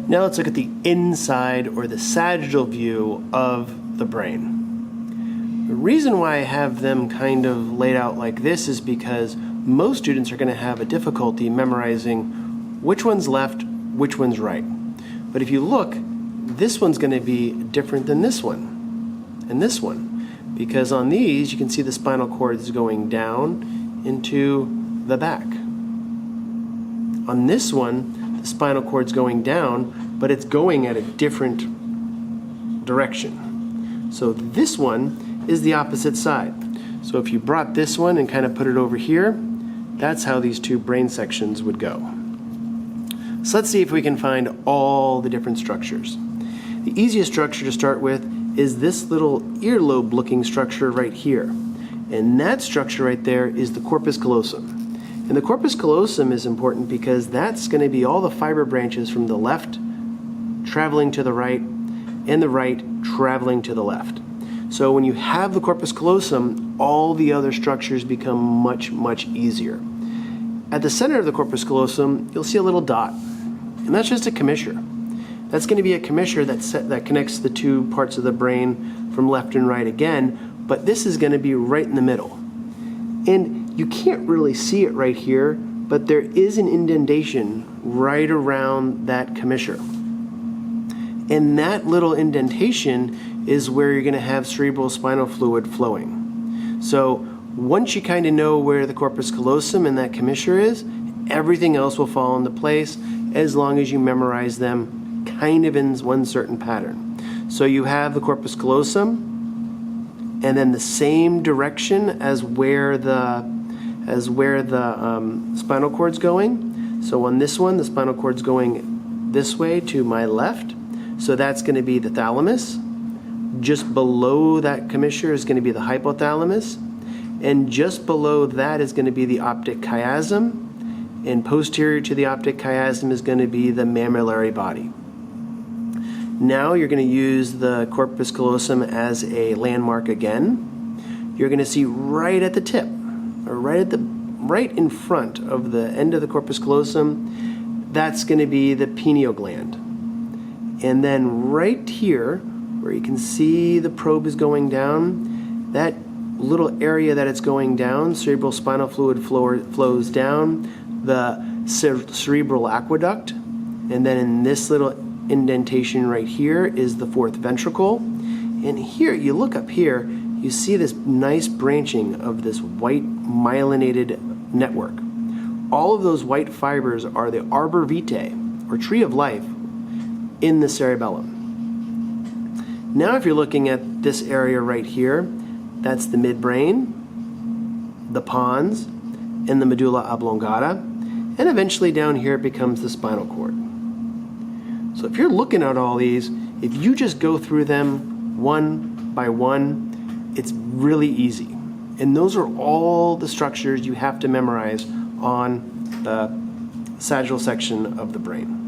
Now let's look at the inside or the sagittal view of the brain. The reason why I have them kind of laid out like this is because most students are going to have a difficulty memorizing which one's left, which one's right. But if you look, this one's going to be different than this one and this one, because on these you can see the spinal cord is going down into the back. On this one, the spinal cord's going down, but it's going at a different direction. So this one is the opposite side. So if you brought this one and kind of put it over here, that's how these two brain sections would go. So let's see if we can find all the different structures. The easiest structure to start with is this little earlobe looking structure right here. And that structure right there is the corpus callosum. And the corpus callosum is important because that's going to be all the fiber branches from the left traveling to the right and the right traveling to the left. So when you have the corpus callosum, all the other structures become much, much easier. At the center of the corpus callosum, you'll see a little dot, and that's just a commissure. That's going to be a commissure that connects the two parts of the brain from left and right again, but this is going to be right in the middle. And you can't really see it right here, but there is an indentation right around that commissure. And that little indentation is where you're going to have cerebral spinal fluid flowing. So once you kind of know where the corpus callosum and that commissure is, everything else will fall into place as long as you memorize them kind of in one certain pattern. So you have the corpus callosum, and then the same direction as where the spinal cord's going. So on this one, the spinal cord's going this way to my left. So that's going to be the thalamus. Just below that commissure is going to be the hypothalamus. And just below that is going to be the optic chiasm. And posterior to the optic chiasm is going to be the mammillary body. Now you're going to use the corpus callosum as a landmark again. You're going to see right at the tip, or right in front of the end of the corpus callosum, that's going to be the pineal gland. And then right here, where you can see the probe is going down, that little area that it's going down, cerebral spinal fluid flows down the cerebral aqueduct. And then in this little indentation right here is the fourth ventricle. And here, you look up here, you see this nice branching of this white myelinated network. All of those white fibers are the arbor vitae, or tree of life, in the cerebellum. Now if you're looking at this area right here, that's the midbrain, the pons, and the medulla oblongata, and eventually down here it becomes the spinal cord. So if you're looking at all these, if you just go through them one by one, it's really easy. And those are all the structures you have to memorize on the sagittal section of the brain.